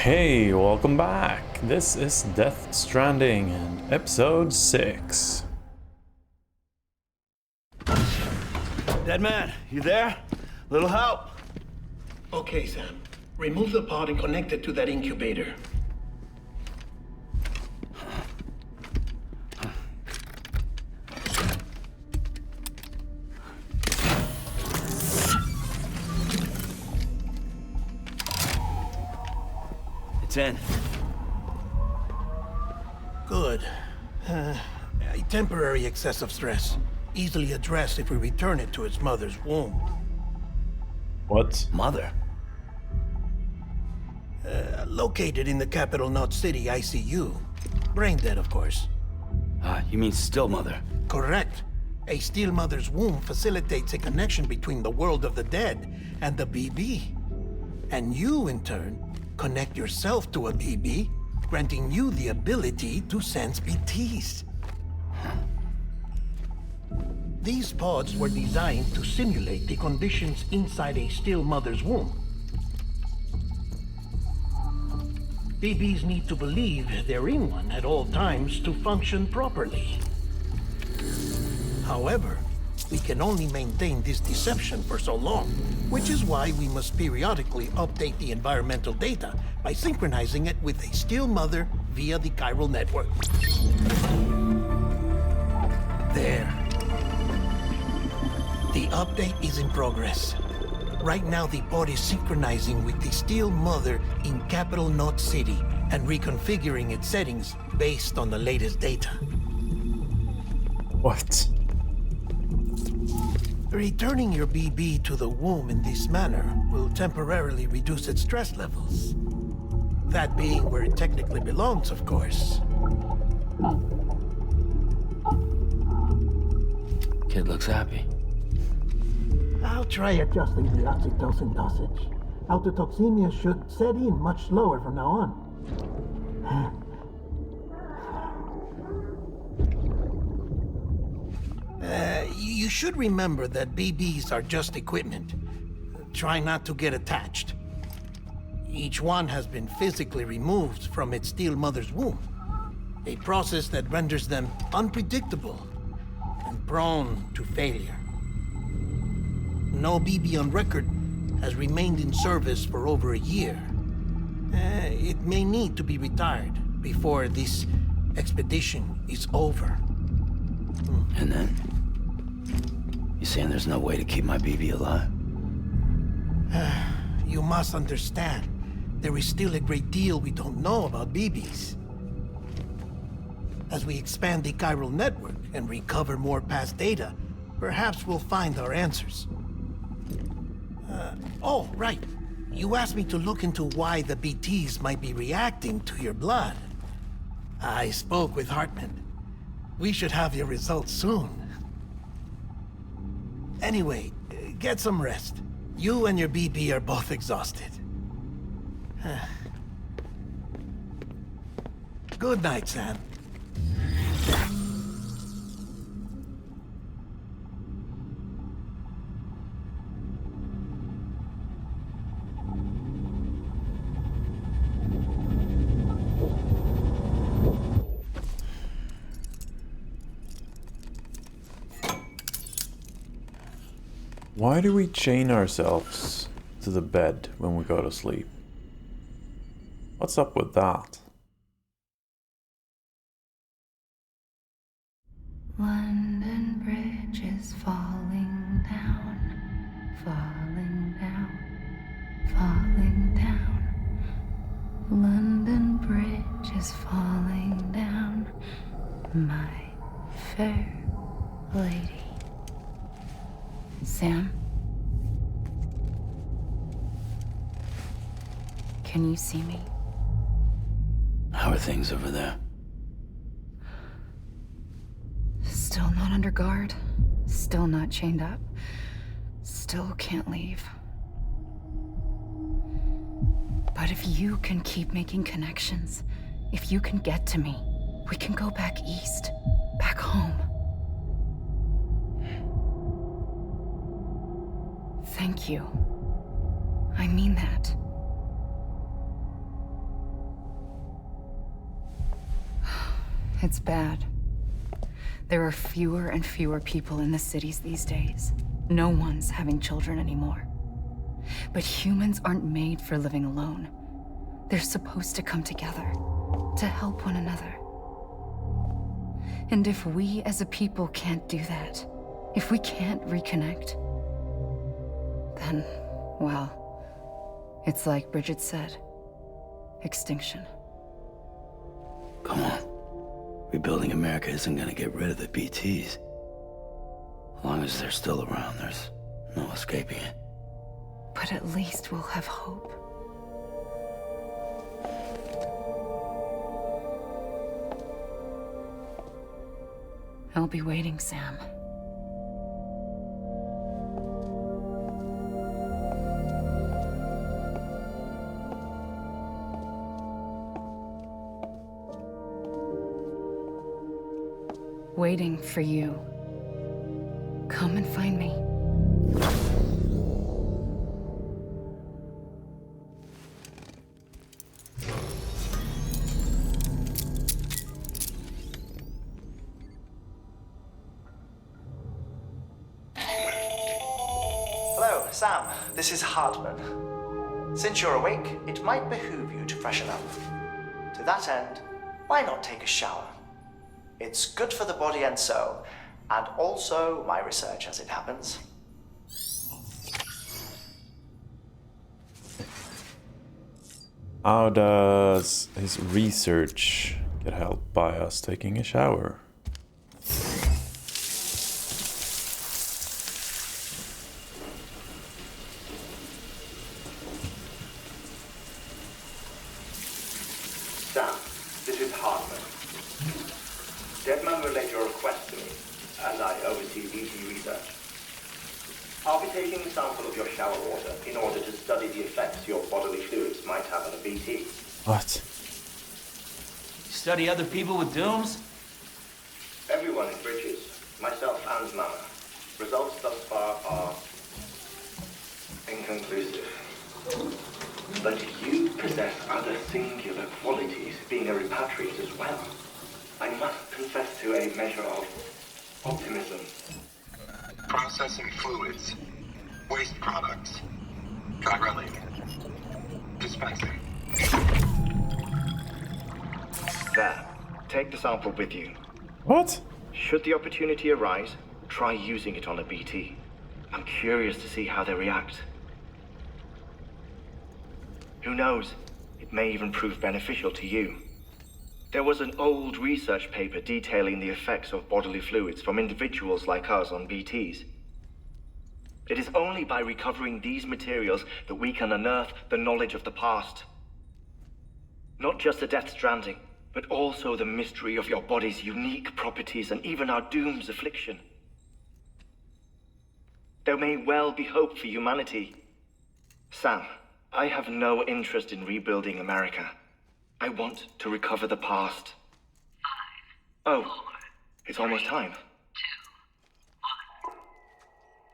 Hey, welcome back. This is Death Stranding and episode 6. Dead man, you there? Little help? Okay, Sam. Remove the pod and connect it to that incubator. It's in. Good. A temporary excessive stress. Easily addressed if we return it to its mother's womb. What? Mother? Located in the capital Knot City ICU. Brain dead, of course. You mean still mother? Correct. A still mother's womb facilitates a connection between the world of the dead and the BB. And you, in turn, connect yourself to a BB, granting you the ability to sense BTs. These pods were designed to simulate the conditions inside a still mother's womb. BBs need to believe they're in one at all times to function properly. However, we can only maintain this deception for so long, which is why we must periodically update the environmental data by synchronizing it with a still mother via the chiral network. There. The update is in progress. Right now, the pod is synchronizing with the still mother in capital Knot City and reconfiguring its settings based on the latest data. What? Returning your BB to the womb in this manner will temporarily reduce its stress levels. That being where it technically belongs, of course. Kid looks happy. I'll try adjusting the oxytocin dosage. Autotoxemia should set in much slower from now on. You should remember that BBs are just equipment. Try not to get attached. Each one has been physically removed from its still mother's womb. A process that renders them unpredictable and prone to failure. No BB on record has remained in service for over a year. It may need to be retired before this expedition is over. And then? You saying there's no way to keep my BB alive? You must understand, there is still a great deal we don't know about BBs. As we expand the chiral network and recover more past data, perhaps we'll find our answers. Oh, right. You asked me to look into why the BTs might be reacting to your blood. I spoke with Hartman. We should have your results soon. Anyway, get some rest. You and your BB are both exhausted. Good night, Sam. Why do we chain ourselves to the bed when we go to sleep? What's up with that? London Bridge is falling down, falling down, falling down. London Bridge is falling down, my fair lady. Sam? Can you see me? How are things over there? Still not under guard. Still not chained up. Still can't leave. But if you can keep making connections, if you can get to me, we can go back east, back home. Thank you. I mean that. It's bad. There are fewer and fewer people in the cities these days. No one's having children anymore. But humans aren't made for living alone. They're supposed to come together, to help one another. And if we as a people can't do that, if we can't reconnect, then, well, it's like Bridget said, extinction. Come on. Rebuilding America isn't gonna get rid of the BTs. As long as they're still around, there's no escaping it. But at least we'll have hope. I'll be waiting, Sam. Waiting for you. Come and find me. Hello, Sam. This is Hartman. Since you're awake, it might behoove you to freshen up. To that end, why not take a shower? It's good for the body and soul, and also my research as it happens. How does his research get helped by us taking a shower? Sam, this is Hartman. Deadman relayed your request to me, and I oversee BT research. I'll be taking a sample of your shower water in order to study the effects your bodily fluids might have on a BT. What? Study other people with dooms? Everyone in Bridges, myself and Mama. Results thus far are inconclusive. But you possess other singular qualities, being a repatriate as well. I must confess to a measure of optimism. Processing fluids, waste products, drilling, dispensing. There. Take the sample with you. What? Should the opportunity arise, try using it on a BT. I'm curious to see how they react. Who knows? It may even prove beneficial to you. There was an old research paper detailing the effects of bodily fluids from individuals like us on BTs. It is only by recovering these materials that we can unearth the knowledge of the past. Not just the Death Stranding, but also the mystery of your body's unique properties and even our doom's affliction. There may well be hope for humanity. Sam, I have no interest in rebuilding America. I want to recover the past. 5, 4, it's almost time. 2,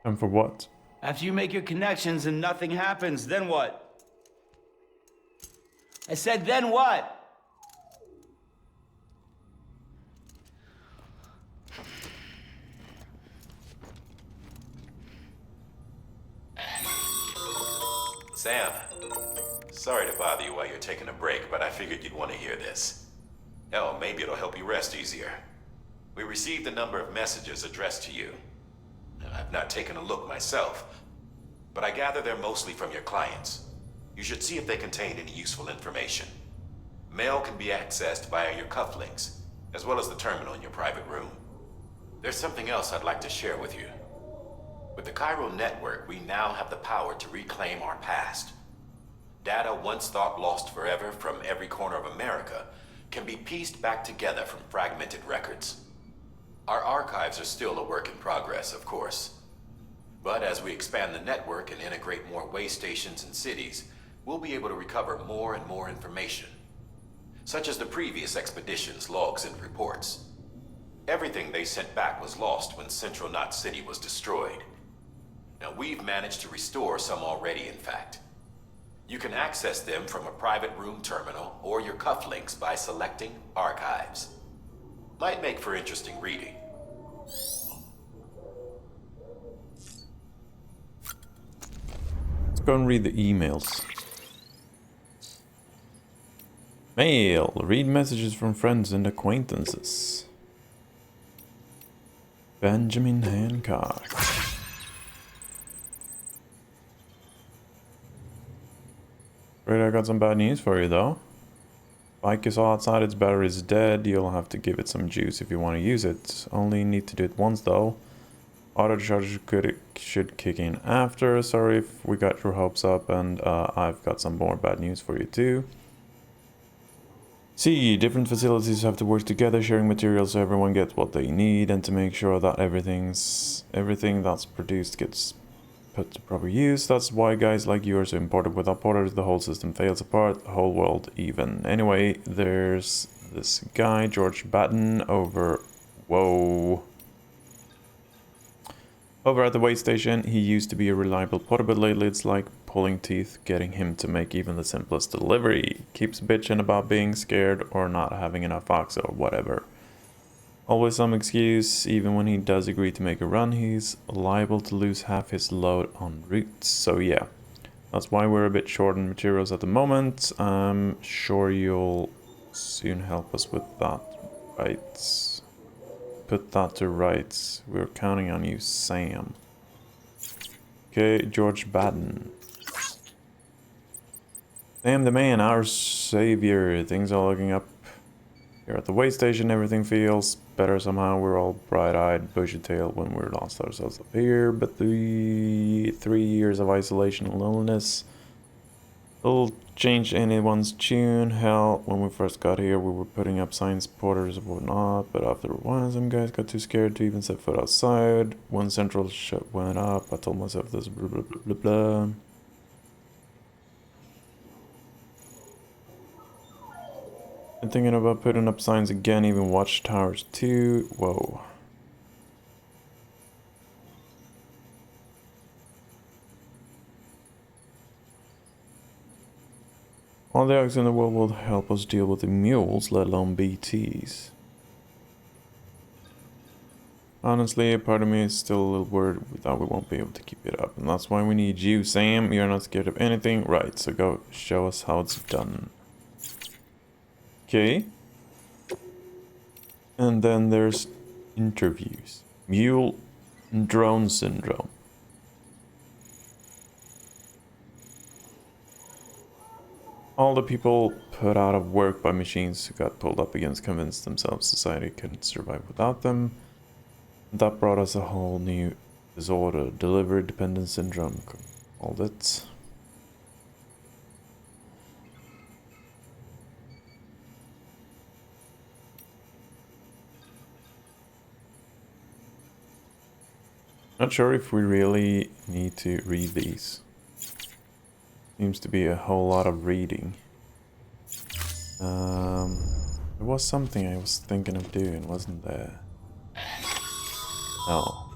1. And for what? After you make your connections and nothing happens, then what? I said, then what? Sam, sorry to bother you while you're taking a break, but I figured you'd want to hear this. Hell, maybe it'll help you rest easier. We received a number of messages addressed to you. I've not taken a look myself, but I gather they're mostly from your clients. You should see if they contain any useful information. Mail can be accessed via your cufflinks, as well as the terminal in your private room. There's something else I'd like to share with you. With the Chiral network, we now have the power to reclaim our past. Data once thought lost forever from every corner of America can be pieced back together from fragmented records. Our archives are still a work in progress, of course. But as we expand the network and integrate more way stations and cities, we'll be able to recover more and more information, such as the previous expedition's logs and reports. Everything they sent back was lost when Central Knot City was destroyed. Now, we've managed to restore some already, in fact. You can access them from a private room terminal or your cufflinks by selecting Archives. Might make for interesting reading. Let's go and read the emails. Mail. Read messages from friends and acquaintances. Benjamin Hancock. Great, I got some bad news for you though. Bike is outside, its battery is dead. You'll have to give it some juice if you want to use it. Only need to do it once though. Auto charge should kick in after. Sorry if we got your hopes up, and I've got some more bad news for you too. See, different facilities have to work together, sharing materials so everyone gets what they need, and to make sure that everything that's produced gets put to proper use. That's why guys like yours are important. Without porters, the whole system fails apart, the whole world even. Anyway, there's this guy, George Batten, over at the weigh station. He used to be a reliable porter, but lately it's like pulling teeth getting him to make even the simplest delivery. Keeps bitching about being scared or not having enough ox or whatever. Always some excuse. Even when he does agree to make a run, he's liable to lose half his load en route. So yeah, that's why we're a bit short on materials at the moment. I'm sure you'll soon help us with that, right? Put that to rights. We're counting on you, Sam. Okay, George Batten. Sam the man, our savior. Things are looking up. Here at the weigh station, everything feels better somehow. We're all bright-eyed, bushy-tailed when we lost ourselves up here. But the 3 years of isolation and loneliness will change anyone's tune. Hell, when we first got here, we were putting up signs, porters and whatnot. But after a while, some guys got too scared to even set foot outside. When Central shut went up, I told myself this blah blah blah blah blah. I'm thinking about putting up signs again, even watchtowers too. Whoa. All the ox in the world will help us deal with the mules, let alone BTs. Honestly, a part of me is still a little worried that we won't be able to keep it up. And that's why we need you, Sam. You're not scared of anything. Right, so go show us how it's done. Okay. And then there's interviews. Mule drone syndrome. All the people put out of work by machines who got pulled up against convinced themselves society couldn't survive without them. That brought us a whole new disorder, delivery dependent syndrome, called it. Not sure if we really need to read these. Seems to be a whole lot of reading. There was something I was thinking of doing, wasn't there? No.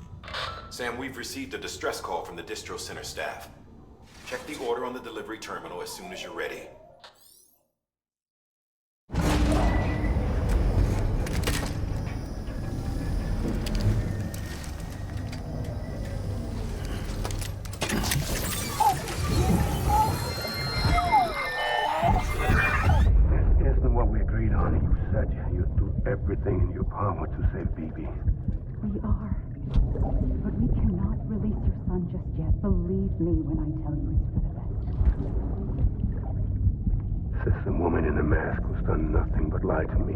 Sam, we've received a distress call from the distro center staff. Check the order on the delivery terminal as soon as you're ready. Everything in your power to save BB. We are. But we cannot release your son just yet. Believe me when I tell you it's for the best. System woman in the mask who's done nothing but lie to me.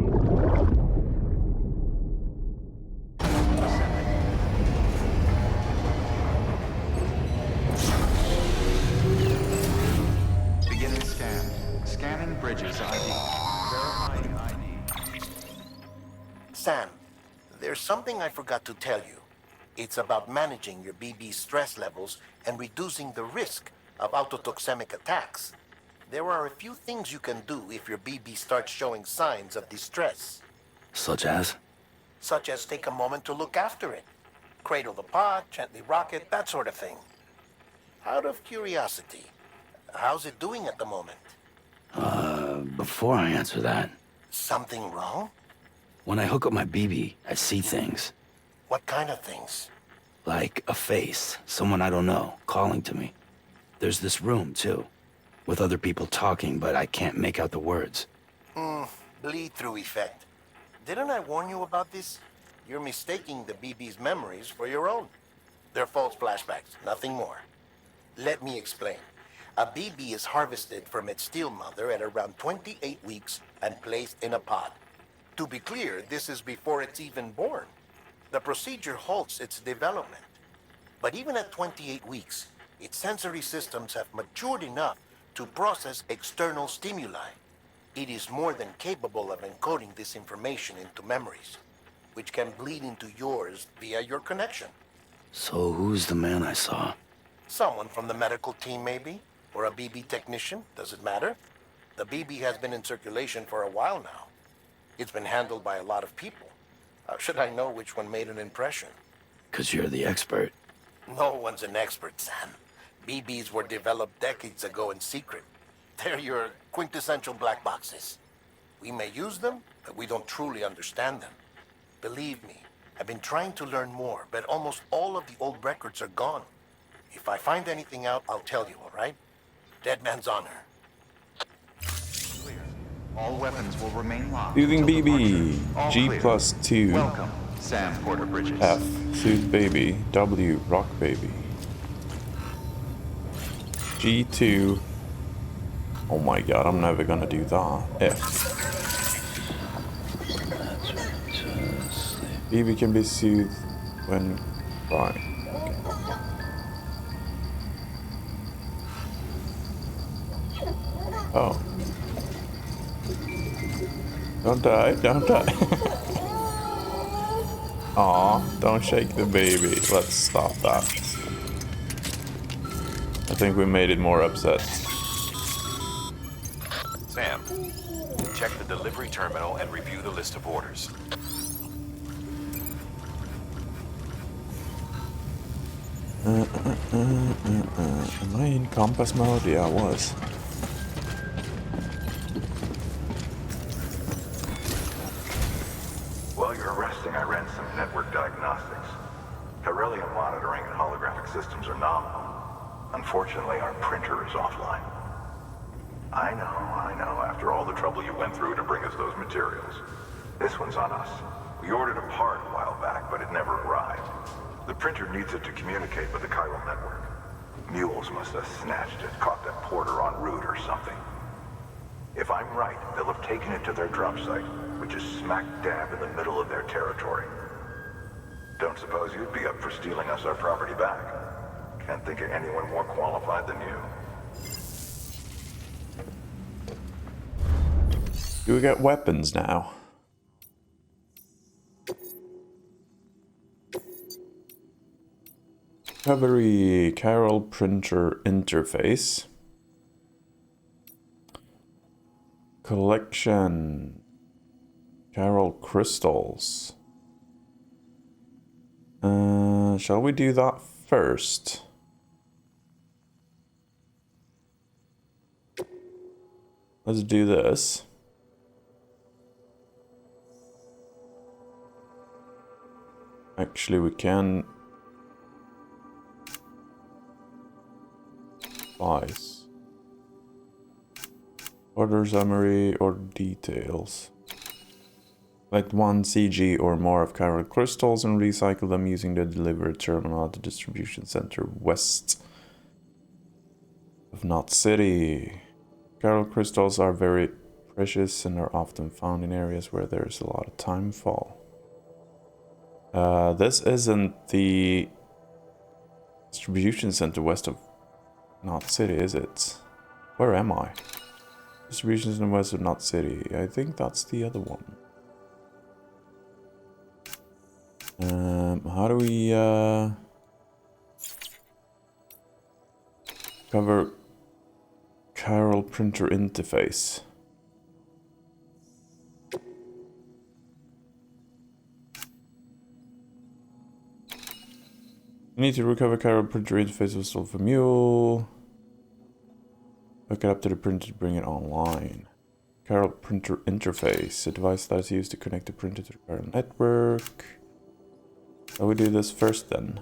Beginning scan. Scanning bridges ID. Verifying ID. Sam, there's something I forgot to tell you. It's about managing your BB stress levels and reducing the risk of autotoxemic attacks. There are a few things you can do if your BB starts showing signs of distress. Such as? Such as take a moment to look after it. Cradle the pot, gently rock it, that sort of thing. Out of curiosity, how's it doing at the moment? Before I answer that... Something wrong? When I hook up my BB, I see things. What kind of things? Like a face, someone I don't know, calling to me. There's this room, too, with other people talking, but I can't make out the words. Bleed-through effect. Didn't I warn you about this? You're mistaking the BB's memories for your own. They're false flashbacks, nothing more. Let me explain. A BB is harvested from its steel mother at around 28 weeks and placed in a pod. To be clear, this is before it's even born. The procedure halts its development. But even at 28 weeks, its sensory systems have matured enough to process external stimuli. It is more than capable of encoding this information into memories, which can bleed into yours via your connection. So who's the man I saw? Someone from the medical team, maybe? Or a BB technician, does it matter? The BB has been in circulation for a while now. It's been handled by a lot of people. How should I know which one made an impression? 'Cause you're the expert. No one's an expert, Sam. BBs were developed decades ago in secret. They're your quintessential black boxes. We may use them, but we don't truly understand them. Believe me, I've been trying to learn more, but almost all of the old records are gone. If I find anything out, I'll tell you, all right? Dead man's honor. Clear. All weapons will remain locked. Soothing until BB. departure. All G clear. plus 2. Welcome, Sam Porter Bridges. F. Soothe baby. W. Rock baby. G2. Oh my god, I'm never gonna do that. F. BB can be soothed when crying. Oh. Don't die, don't die. Aw, don't shake the baby. Let's stop that. I think we made it more upset. Sam, check the delivery terminal and review the list of orders. Am I in compass mode? Yeah, I was. While you're resting, I ran some network diagnostics. Beryllium monitoring and holographic systems are nominal. Unfortunately, our printer is offline. I know, after all the trouble you went through to bring us those materials. This one's on us. We ordered a part a while back, but it never arrived. The printer needs it to communicate with the chiral network. Mules must have snatched it, caught that porter en route or something. If I'm right, they'll have taken it to their drop site, which is smack dab in the middle of their territory. Don't suppose you'd be up for stealing us our property back? Can't think of anyone more qualified than you. Do we get weapons now? Recovery chiral printer interface. Collection chiral crystals. Shall we do that first? Let's do this. Actually, we can Spice. Order summary or details. Collect 1 CG or more of chiral crystals and recycle them using the delivery terminal at the distribution center west of Knot City. Chiral crystals are very precious and are often found in areas where there is a lot of timefall. This isn't the distribution center west of Knot City, is it? Where am I? Distribution center west of Knot City. I think that's the other one. How do we cover chiral printer interface? You need to recover chiral printer interface installed for Mule. Hook it up to the printer to bring it online. Carol printer interface, a device that is used to connect the printer to the Carol network. So we do this first then.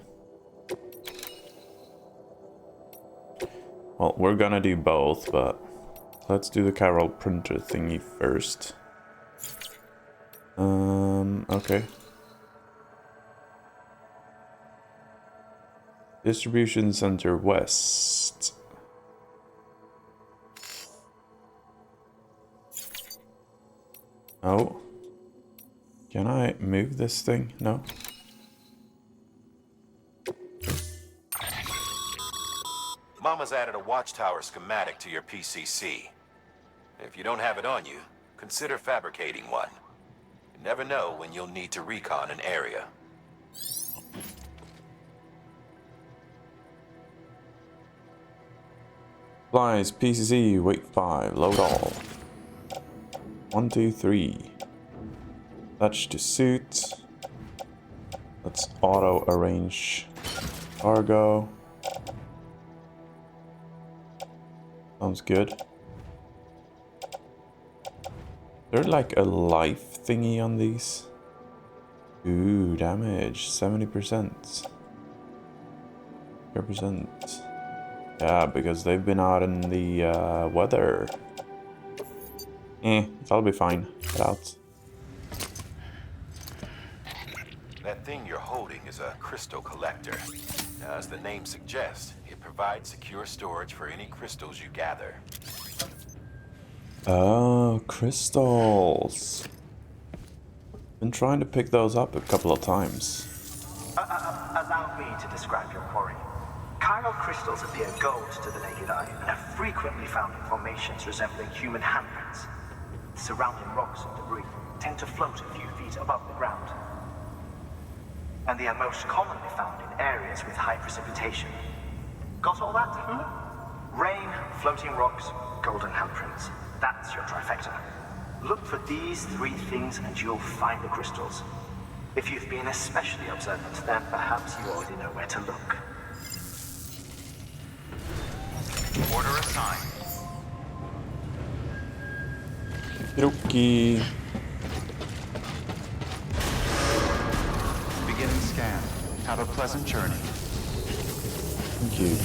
Well, we're gonna do both, but let's do the Carol printer thingy first. Okay. Distribution Center West. Oh. Can I move this thing? No. Mama's added a watchtower schematic to your PCC. If you don't have it on you, consider fabricating one. You never know when you'll need to recon an area. Supplies, PCC, weight 5, load all. 1, 2, 3. Touch to suit. Let's auto arrange cargo. Sounds good. There's like a life thingy on these. Ooh, damage 70%. 0%. Yeah, because they've been out in the weather. That'll be fine. Get out. That thing you're holding is a crystal collector. As the name suggests, it provides secure storage for any crystals you gather. Oh, crystals. Been trying to pick those up a couple of times. Allow me to describe your quarry. Chiral crystals appear gold to the naked eye and are frequently found in formations resembling human handprints. Surrounding rocks and debris tend to float a few feet above the ground. And they are most commonly found in areas with high precipitation. Got all that? Rain, floating rocks, golden handprints. That's your trifecta. Look for these 3 things and you'll find the crystals. If you've been especially observant, then perhaps you already know where to look. Order assigned. Okie. Beginning scan. Have a pleasant journey. Thank you.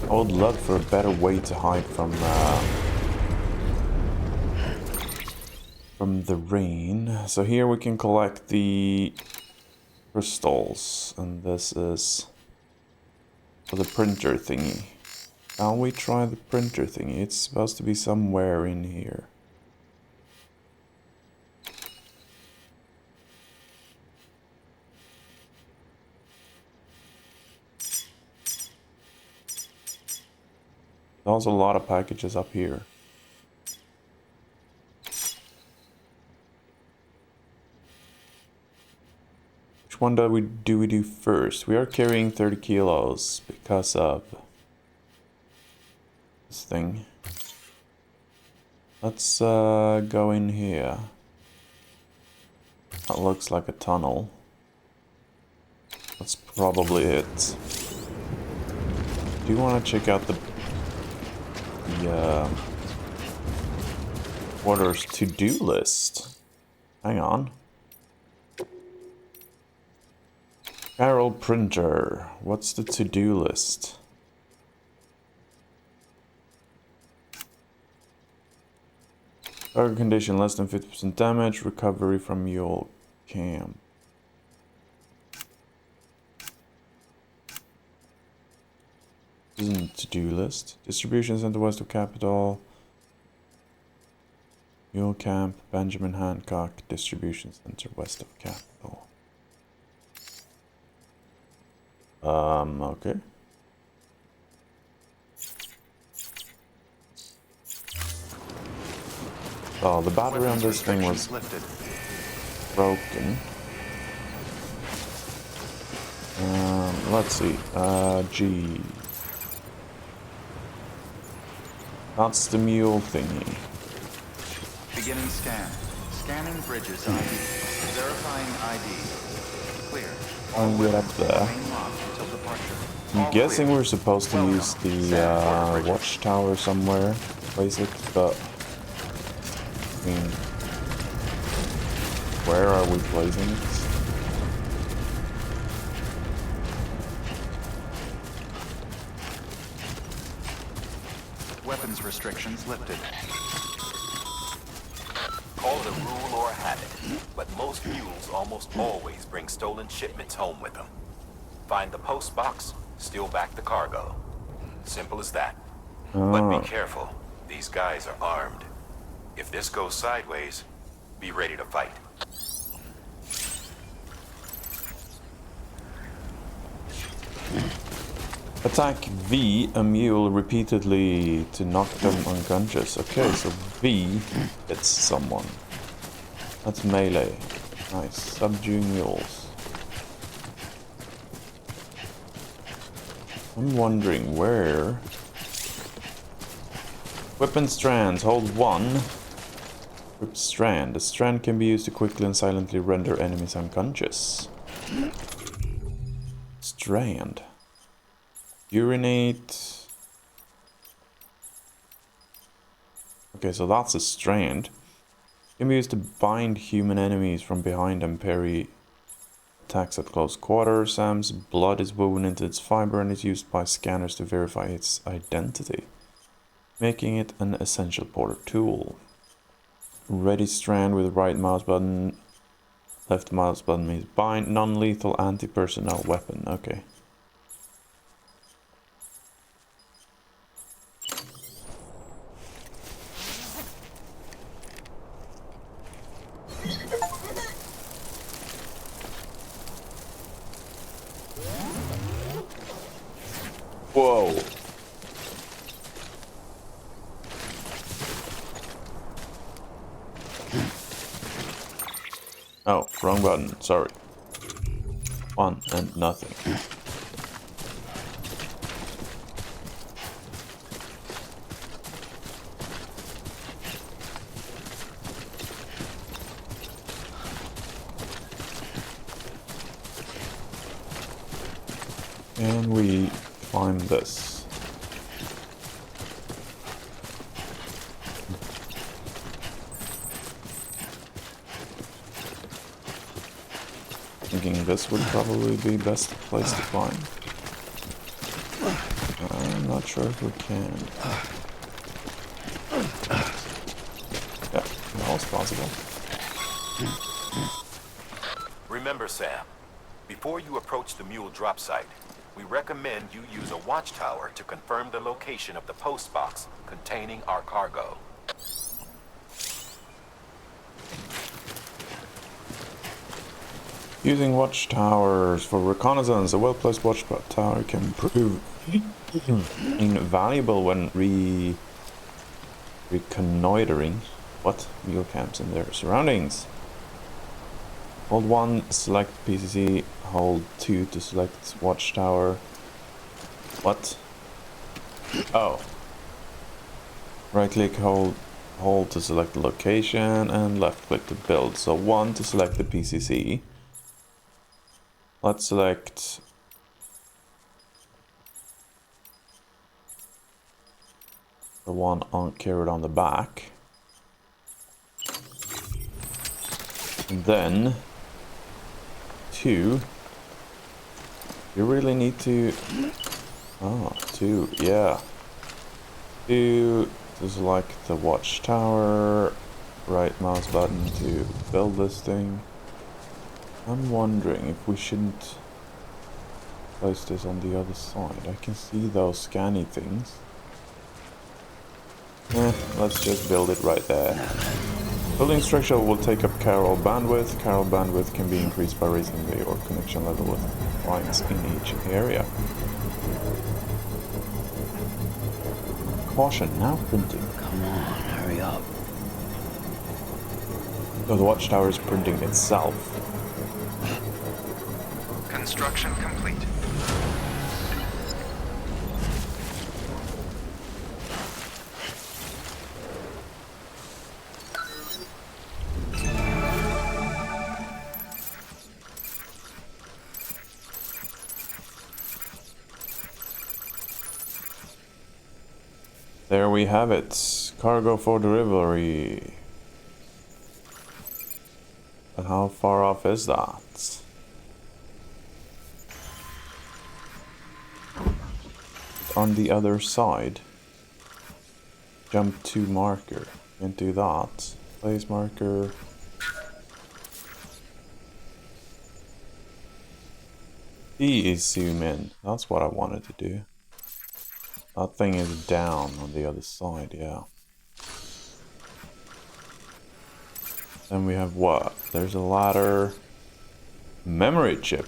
I would love for a better way to hide from the rain. So here we can collect the crystals, and this is for the printer thingy. Shall we try the printer thingy? It's supposed to be somewhere in here. There's also a lot of packages up here. Which one do we do first? We are carrying 30 kilos because of this thing. Let's go in here. That looks like a tunnel. That's probably it. Do you want to check out the orders to-do list? Hang on. Carol printer. What's the to-do list? Target condition less than 50% damage. Recovery from mule camp. This isn't to-do list. Distribution center west of capital. Mule camp. Benjamin Hancock. Distribution center west of capital. Okay. Oh, the battery on this thing was broken. Let's see. G. That's the mule thingy. Beginning scan. Scanning bridges ID. Verifying ID. Clear. I'll get up there. Remain locked until departure. I'm guessing we're supposed to use the watchtower somewhere, place it, but I mean, where are we placing it? Weapons restrictions lifted. Call it a rule or a habit, but most mules almost always bring stolen shipments home with them. Find the post box, steal back the cargo. Simple as that. But be careful. These guys are armed. If this goes sideways, be ready to fight. Attack V, a mule, repeatedly to knock them unconscious. Okay, so V hits someone. That's melee. Nice. Subdue mules. I'm wondering where... Weapon strands. Hold 1. Grip strand. A strand can be used to quickly and silently render enemies unconscious. Strand. Urinate. Okay, so that's a strand. Can be used to bind human enemies from behind and parry attacks at close quarters. Sam's blood is woven into its fiber and is used by scanners to verify its identity, making it an essential porter tool. Ready strand with right mouse button. Left mouse button means bind. Non-lethal anti-personnel weapon. Okay. Whoa. Oh, wrong button. Sorry. 1 and nothing. And we climb this. Thinking this would probably be best place to climb. I'm not sure if we can. Yeah, all is possible. Remember, Sam, before you approach the mule drop site, we recommend you use a watchtower to confirm the location of the post box containing our cargo. Using watchtowers for reconnaissance. A well-placed watchtower can prove invaluable when reconnoitering mule camps and their surroundings. Hold 1, select PCC. Hold 2 to select watchtower. What? Oh. Right click, hold to select the location, and left click to build. So 1 to select the PCC. Let's select the one carried on the back. And then 2. You really need to... Oh, 2, yeah. 2 to select the watchtower. Right mouse button to build this thing. I'm wondering if we shouldn't place this on the other side. I can see those scanny things. Let's just build it right there. Building structure will take up carol bandwidth. Carol bandwidth can be increased by raising the or connection level with lines in each area. Caution, now printing. Come on, hurry up. So the watchtower is printing itself. Construction complete. There we have it. Cargo for delivery. And how far off is that? On the other side. Jump to marker. Can't do that. Place marker. E is zoom in. That's what I wanted to do. That thing is down on the other side, yeah. Then we have what? There's a ladder. Memory chip.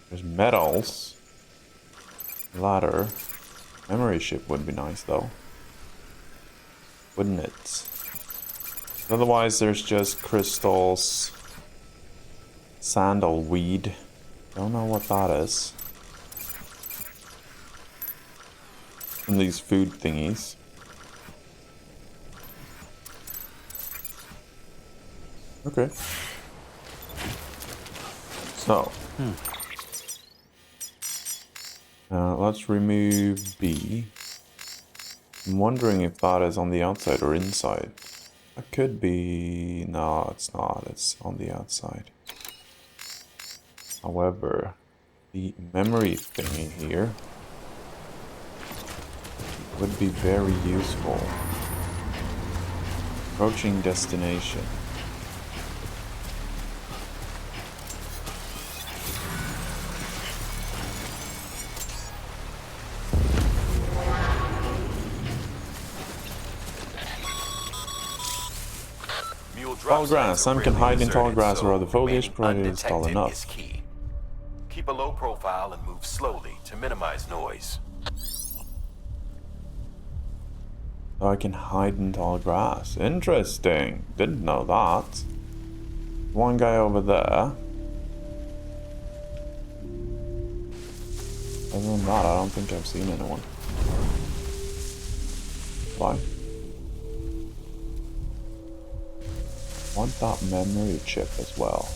There's metals. Ladder. Memory chip would be nice though. Wouldn't it? Otherwise there's just crystals. Sandalweed. Don't know what that is. And these food thingies. Okay. So. Let's remove B. I'm wondering if that is on the outside or inside. It could be... No, it's not. It's on the outside. However, the memory thingy here would be very useful. Approaching destination. Tall grass. Some can hide in tall grass or other foliage, provided it's tall enough. Keep a low profile and move slowly to minimize noise. So I can hide in tall grass. Interesting. Didn't know that. One guy over there. Other than that, I don't think I've seen anyone. Why? Want that memory chip as well.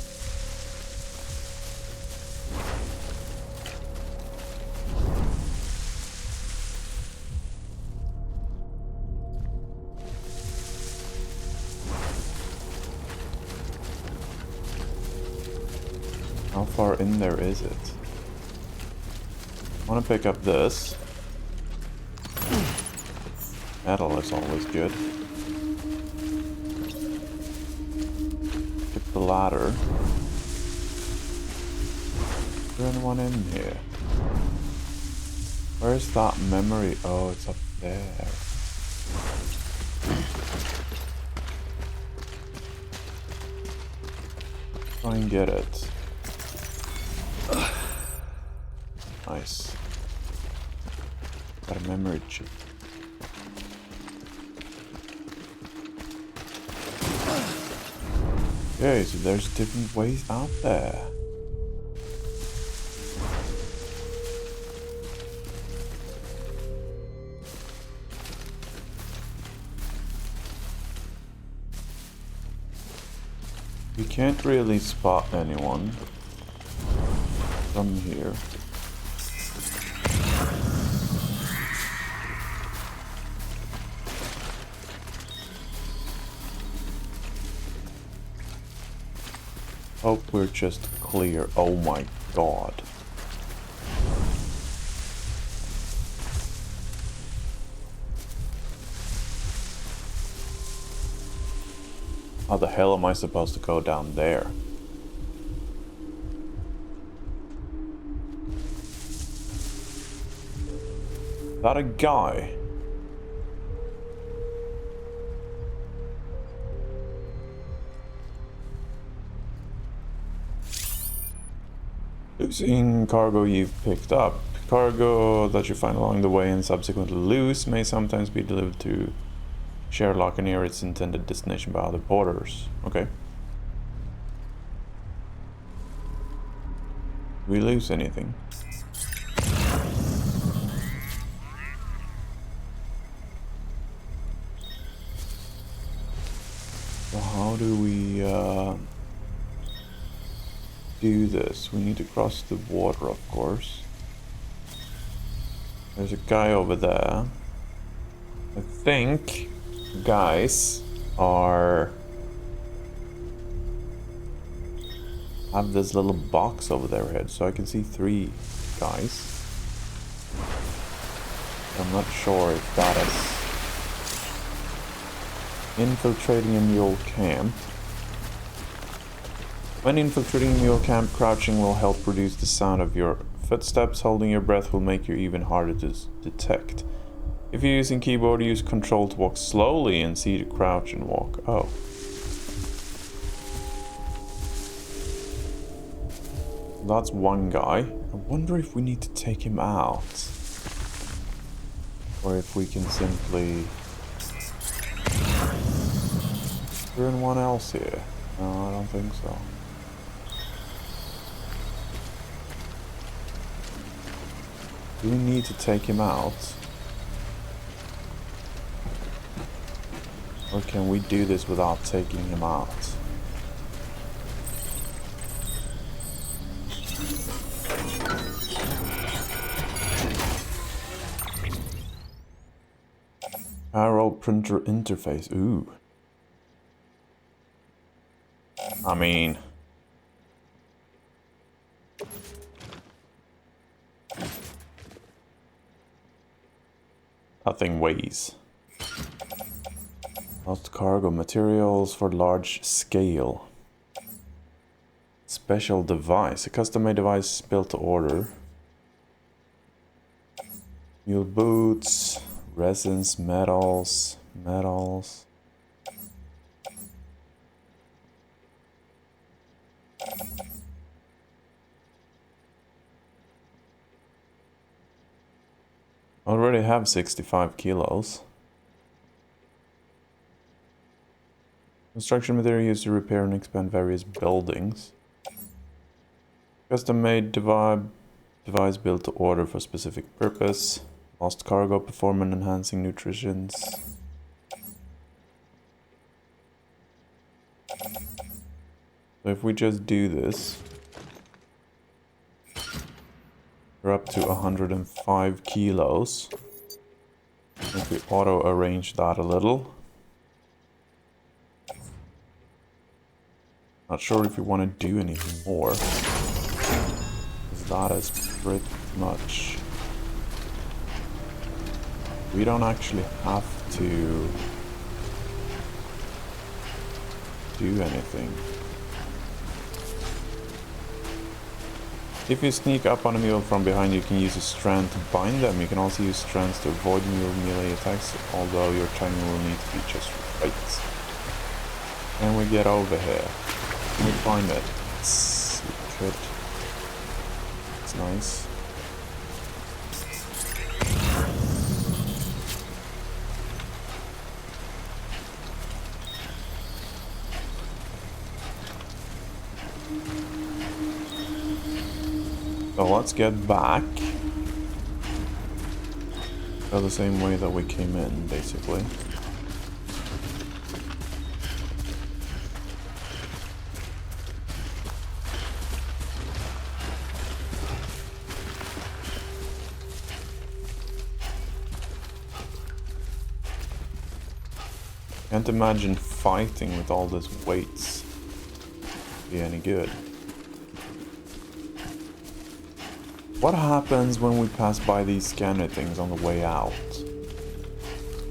How far in there is it? I want to pick up this. Metal is always good. Pick the ladder. Is there anyone in here? Where's that memory? Oh, it's up there. Try and get it. Nice. Got a memory chip. Okay, so there's different ways out there. You can't really spot anyone from here. Hope we're just clear. Oh my god. How the hell am I supposed to go down there? Is that a guy? Losing cargo you've picked up. Cargo that you find along the way and subsequently lose may sometimes be delivered to Sherlock near its intended destination by other porters. Okay. We lose anything? So how do we do this? We need to cross the water, of course. There's a guy over there. I think guys have this little box over their head, so I can see 3 guys. I'm not sure if that is infiltrating a mule camp. When infiltrating a mule camp, crouching will help reduce the sound of your footsteps. Holding your breath will make you even harder to detect. If you're using keyboard, use control to walk slowly and C to crouch and walk. Oh. That's one guy. I wonder if we need to take him out. Or if we can simply... Is there anyone else here? No, I don't think so. Do we need to take him out? Or can we do this without taking him out? Parallel printer interface. Ooh. I mean... that thing weighs. Lost cargo materials for large scale. Special device. A custom-made device built to order. Mule boots. Resins, metals. Already have 65 kilos. Construction material used to repair and expand various buildings. Custom-made device built to order for specific purpose. Lost cargo, performance enhancing nutritions. So if we just do this, we're up to 105 kilos. If we auto arrange that a little. Not sure if we want to do anything more. Because that is pretty much... We don't actually have to do anything. If you sneak up on a mule from behind, you can use a strand to bind them. You can also use strands to avoid mule melee attacks, although your timing will need to be just right. And we get over here. Can we climb it? Yes, we could. It's nice. So let's get back. Go the same way that we came in, basically. Can't imagine fighting with all these weights be any good. What happens when we pass by these scanner things on the way out?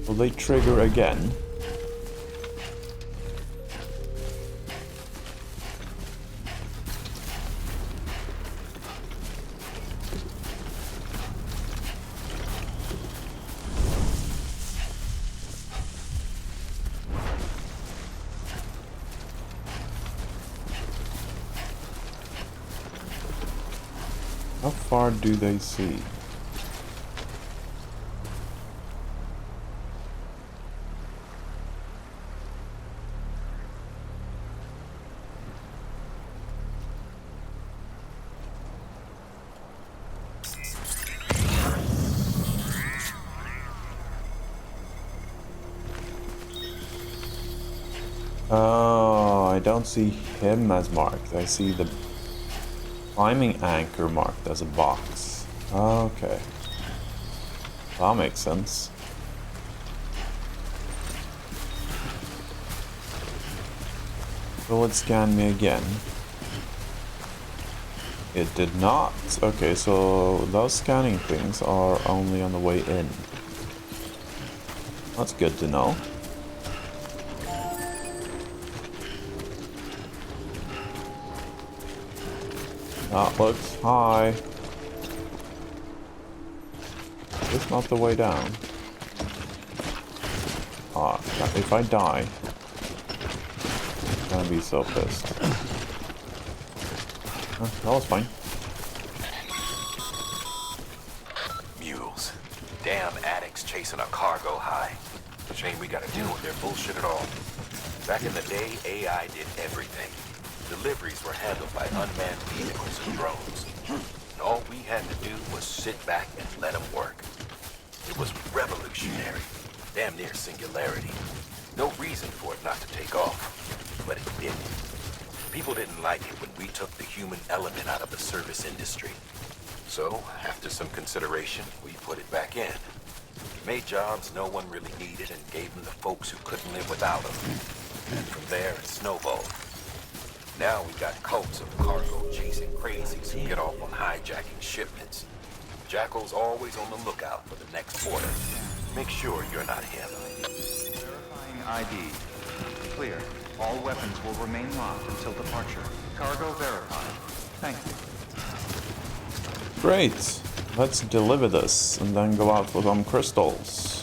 Will they trigger again? How far do they see? Oh, I don't see him as marked. I see the climbing anchor marked as a box. Okay. That makes sense. Will it scan me again? It did not. Okay, so those scanning things are only on the way in. That's good to know. That looks high. It's not the way down. Ah, if I die, I'm gonna be so pissed. That was fine. Mules. Damn addicts chasing a cargo high. Shame we gotta deal with their bullshit at all. Back in the day, AI did everything. Deliveries were handled by unmanned vehicles and drones. And all we had to do was sit back and let them work. It was revolutionary. Damn near singularity. No reason for it not to take off. But it didn't. People didn't like it when we took the human element out of the service industry. So, after some consideration, we put it back in. Made jobs no one really needed and gave them to folks who couldn't live without them. And from there, it snowballed. Now we got cults of cargo chasing crazies who get off on hijacking shipments. Jackal's always on the lookout for the next order. Make sure you're not him. Verifying ID. Clear. All weapons will remain locked until departure. Cargo verified. Thank you. Great. Let's deliver this and then go out for some crystals.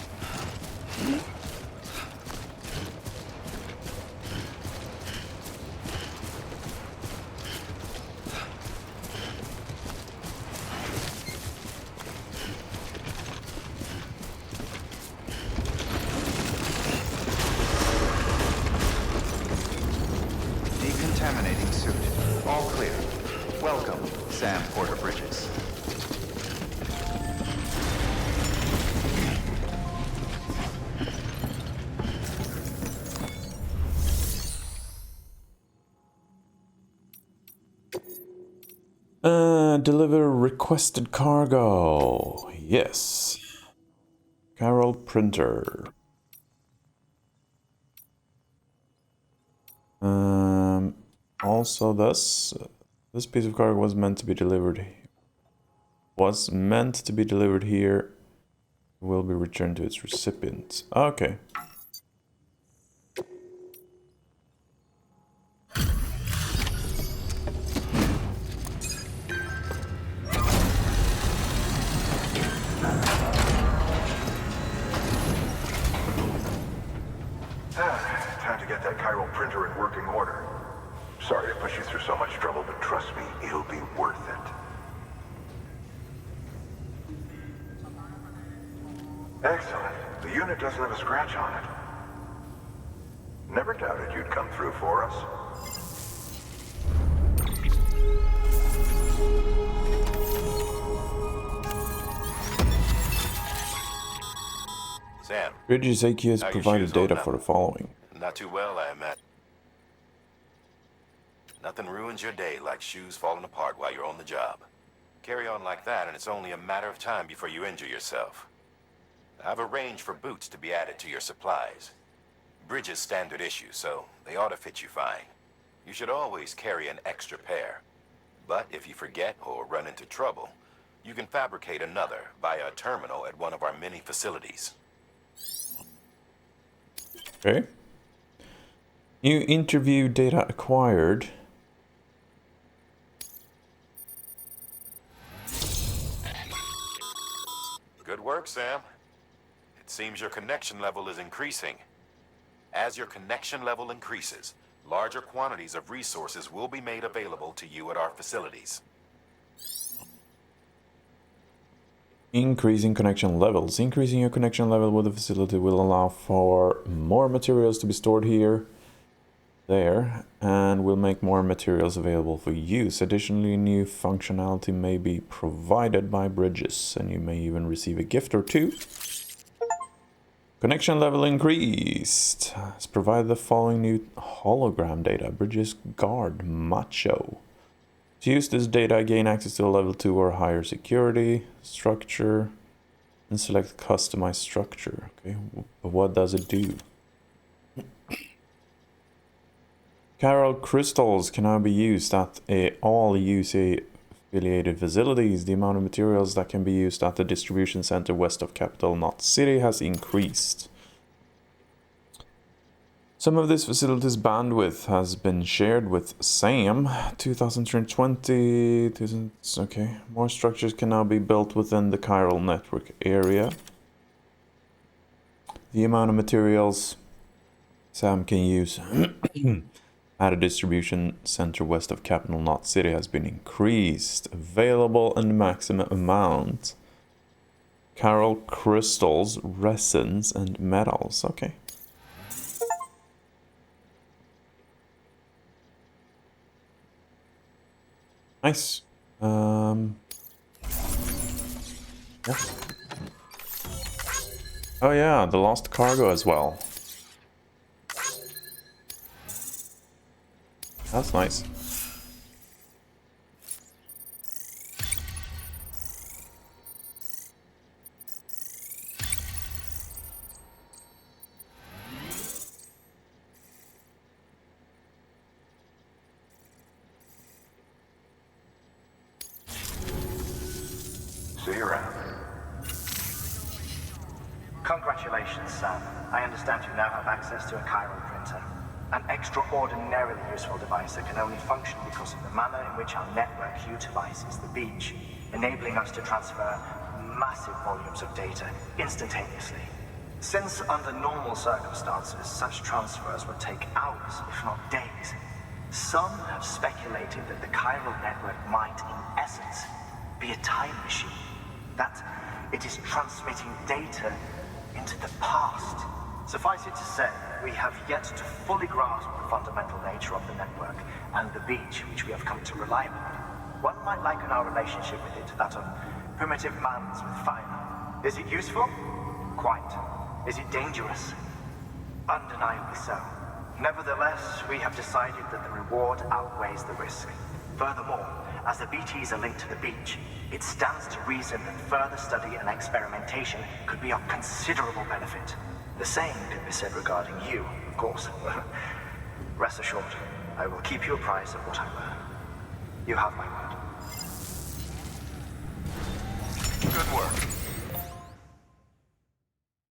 Decontaminating suit. All clear. Welcome, Sam Porter Bridges. Deliver requested cargo. Yes. Carol printer. Also this piece of cargo was meant to be delivered here. Will be returned to its recipient. Okay. Time to get that chiral printer in working order. Sorry to push you through so much trouble, but trust me, it'll be worth it. Excellent. The unit doesn't have a scratch on it. Never doubted you'd come through for us. Sam. Bridges AQ has provided data for the following. Not too well, I imagine. Nothing ruins your day like shoes falling apart while you're on the job. Carry on like that and it's only a matter of time before you injure yourself. I've arranged for boots to be added to your supplies. Bridges standard issue, so they ought to fit you fine. You should always carry an extra pair. But if you forget or run into trouble, you can fabricate another via a terminal at one of our many facilities. Okay. New interview data acquired. Good work, Sam. It seems your connection level is increasing. As your connection level increases, larger quantities of resources will be made available to you at our facilities. Increasing connection levels. Increasing your connection level with the facility will allow for more materials to be stored here, there, and will make more materials available for use. Additionally, new functionality may be provided by Bridges, and you may even receive a gift or two. Connection level increased. Let's provide the following new hologram data. Bridges Guard Macho. To use this data, gain access to a level 2 or higher security structure. And select customize structure. Okay, but what does it do? Chiral crystals can now be used at all UC affiliated facilities. The amount of materials that can be used at the distribution center west of Capital Knot City has increased. Some of this facility's bandwidth has been shared with SAM. 2020. Okay, more structures can now be built within the chiral network area. The amount of materials SAM can use at a distribution center west of Capital Knot City has been increased. Available and maximum amount. Chiral crystals, resins, and metals. Okay. Nice. Yes. Oh yeah, the lost cargo as well. That's nice. See you around. Congratulations, Sam. I understand you now have access to a chiral printer. An extraordinarily useful device that can only function because of the manner in which our network utilizes the beach, enabling us to transfer massive volumes of data instantaneously. Since under normal circumstances, such transfers would take hours, if not days, some have speculated that the chiral network might, in essence, be a time machine. That it is transmitting data into the past. Suffice it to say, we have yet to fully grasp the fundamental nature of the network and the beach which we have come to rely upon. One might liken our relationship with it to that of primitive mans with fire. Is it useful? Quite. Is it dangerous? Undeniably so. Nevertheless, we have decided that the reward outweighs the risk. Furthermore, as the BTs are linked to the beach, it stands to reason that further study and experimentation could be of considerable benefit. The same can be said regarding you, of course. Rest assured, I will keep you apprised of what I learn. You have my word. Good work.